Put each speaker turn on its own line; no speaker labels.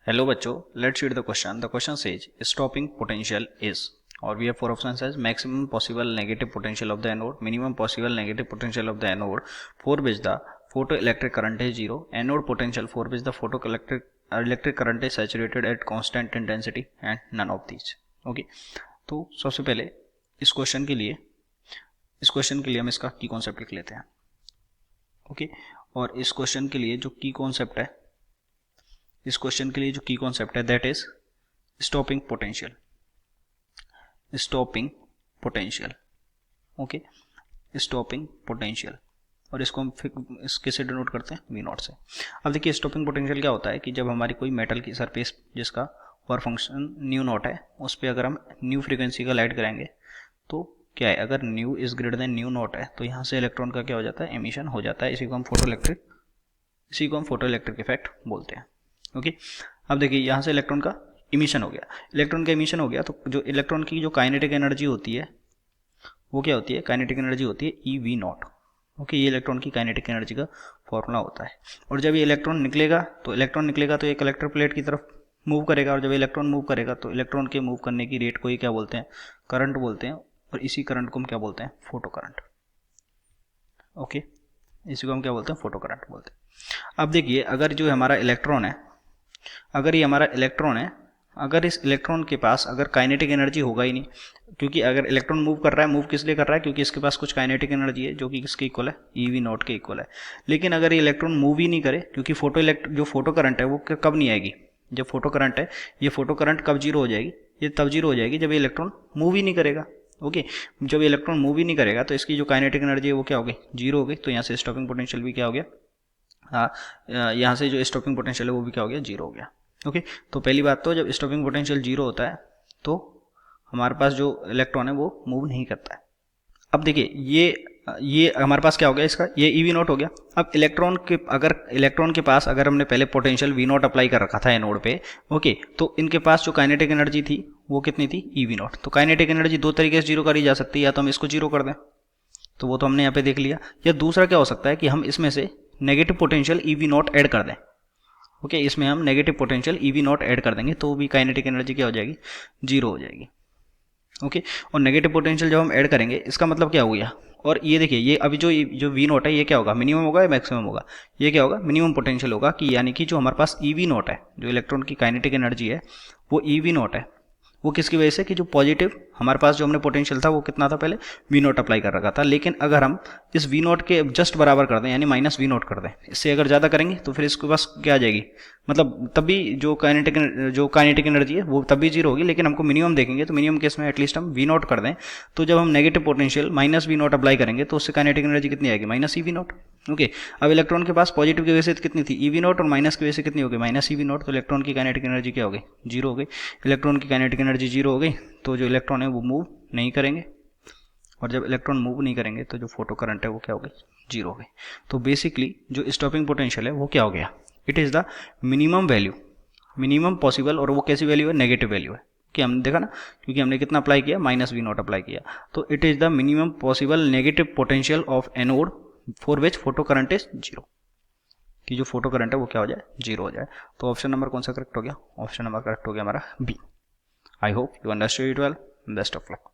Hello बच्चों, let's read the question. The question says stopping potential is, or we have four options as maximum possible negative potential of the anode, minimum possible negative potential of the anode for which the photoelectric current is zero, anode potential for which the photoelectric current is saturated at constant intensity, and none of these. Okay, तो सबसे पहले इस question के लिए हम इसका की concept लिख लेते हैं. ओके, और इस क्वेश्चन के लिए जो की कॉन्सेप्ट है, इस क्वेश्चन के लिए जो की कॉन्सेप्ट है that is stopping potential. Okay, stopping potential, और इसको हम इसके से डिनोट करते हैं वी नॉट से. अब देखिए स्टॉपिंग पोटेंशियल क्या होता है कि जब हमारी कोई मेटल की सरफेस जिसका वर्क फंक्शन न्यू नॉट है, उस पर अगर हम न्यू फ्रीक्वेंसी का लाइट कराएंगे तो क्या है, अगर new is greater than new not है तो यहाँ से इलेक्ट्रॉन का क्या हो जाता है, एमिशन हो जाता है. इसी को हम फोटोइलेक्ट्रिक इफेक्ट बोलते हैं. ओके, अब देखिए यहाँ से इलेक्ट्रॉन का इमिशन हो गया. तो जो इलेक्ट्रॉन की जो काइनेटिक एनर्जी होती है वो क्या होती है, काइनेटिक एनर्जी होती है ई वी नॉट. ओके, ये इलेक्ट्रॉन की काइनेटिक एनर्जी का फॉर्मूला होता है. और जब ये इलेक्ट्रॉन निकलेगा तो ये कलेक्टर प्लेट की तरफ मूव करेगा, और जब इलेक्ट्रॉन मूव करेगा तो इलेक्ट्रॉन के मूव करने की रेट को ही क्या बोलते हैं, करंट बोलते हैं. और इसी करंट को हम क्या बोलते हैं, फोटो करंट. ओके, इसी को हम क्या बोलते हैं, फोटो करंट बोलते हैं. अब देखिए अगर जो हमारा इलेक्ट्रॉन है, अगर इस इलेक्ट्रॉन के पास अगर काइनेटिक एनर्जी होगा ही नहीं, क्योंकि अगर इलेक्ट्रॉन मूव कर रहा है, मूव किस लिए कर रहा है, क्योंकि इसके पास कुछ काइनेटिक एनर्जी है जो कि किसके इक्वल है, ई वी नॉट के इक्वल है. लेकिन अगर ये इलेक्ट्रॉन मूव ही नहीं करे, क्योंकि जो फोटो करंट है वो कब नहीं आएगी, जब फोटो करंट है, ये फोटो करंट कब जीरो हो जाएगी, ये तब जीरो हो जाएगी जब ये इलेक्ट्रॉन मूव ही नहीं करेगा. ओके, जब इलेक्ट्रॉन मूव ही नहीं करेगा तो इसकी जो काइनेटिक एनर्जी है वो क्या हो गई, जीरो हो गई. तो यहाँ से स्टॉपिंग पोटेंशियल भी क्या हो गया, यहाँ से जो स्टॉपिंग पोटेंशियल है वो भी क्या हो गया, जीरो हो गया. ओके, तो पहली बात तो जब स्टॉपिंग पोटेंशियल जीरो होता है तो हमारे पास जो इलेक्ट्रॉन है वो मूव नहीं करता है. अब देखिए ये हमारे पास क्या हो गया, इसका ये ई वी नॉट हो गया. अब इलेक्ट्रॉन के पास अगर हमने पहले पोटेंशियल वी नॉट अप्लाई कर रखा था एनोड पे, ओके, तो इनके पास जो काइनेटिक एनर्जी थी वो कितनी थी, ई वी नॉट. तो काइनेटिक एनर्जी दो तरीके से जीरो करी जा सकती है, या तो हम इसको जीरो कर दें, तो वो तो हमने यहाँ पे देख लिया, या दूसरा क्या हो सकता है कि हम इसमें से negative potential E V not add कर दें. ओके, इसमें हम negative potential E V not add कर देंगे तो भी काइनेटिक एनर्जी क्या हो जाएगी, जीरो हो जाएगी. ओके, और नेगेटिव पोटेंशियल जब हम ऐड करेंगे इसका मतलब क्या हो गया, और ये देखिए ये अभी जो वी नॉट है ये क्या होगा, मिनिमम होगा या मैक्सिमम होगा, ये क्या होगा, मिनिमम पोटेंशियल होगा. कि यानी कि जो हमारे पास ई वी नॉट है, जो इलेक्ट्रॉन की काइनेटिक एनर्जी है वो ई वी नॉट है, वो किसकी वजह से कि जो पॉजिटिव हमारे पास जो हमने पोटेंशियल था वो कितना था, पहले वी नॉट अप्लाई कर रखा था. लेकिन अगर हम इस वी नॉट के जस्ट बराबर कर दें, यानी माइनस वी नॉट कर दें, इससे अगर ज़्यादा करेंगे तो फिर इसके पास क्या आ जाएगी, मतलब तब भी जो काइनेटिक एनर्जी है वो तब भी जीरो होगी. लेकिन हमको मिनिमम देखेंगे तो मिनिमम केस में एटलीस्ट हम वी नॉट कर दें, तो जब हम negative potential minus V naught apply करेंगे तो उससे काइनेटिक एनर्जी कितनी आएगी, minus e V naught. Okay, अब इलेक्ट्रॉन के पास पॉजिटिव की वजह से कितनी थी, ई वी नॉट, और माइनस की वजह से कितनी हो गई, माइनस ई वी नॉट. तो इलेक्ट्रॉन की काइनेटिक एनर्जी क्या हो गई, जीरो हो गई. इलेक्ट्रॉन की काइनेटिक एनर्जी जीरो हो गई तो जो इलेक्ट्रॉन है वो मूव नहीं करेंगे, और जब इलेक्ट्रॉन मूव नहीं करेंगे तो जो फोटो करंट है वो क्या हो गई, जीरो हो गई. तो बेसिकली जो स्टॉपिंग पोटेंशियल है वो क्या हो गया, it is the minimum value, minimum possible, और वो कैसी वैल्यू है, नेगेटिव वैल्यू है. कि हमने देखा ना, क्योंकि हमने कितना अप्लाई किया, माइनस वी नॉट अप्लाई किया. तो it is the minimum possible negative potential of anode for which photo current is zero, कि जो फोटो करंट है वो क्या हो जाए, जीरो हो जाए. तो ऑप्शन नंबर कौन सा करेक्ट हो गया, ऑप्शन नंबर करेक्ट हो गया हमारा B. I hope you understood it well. Best of luck.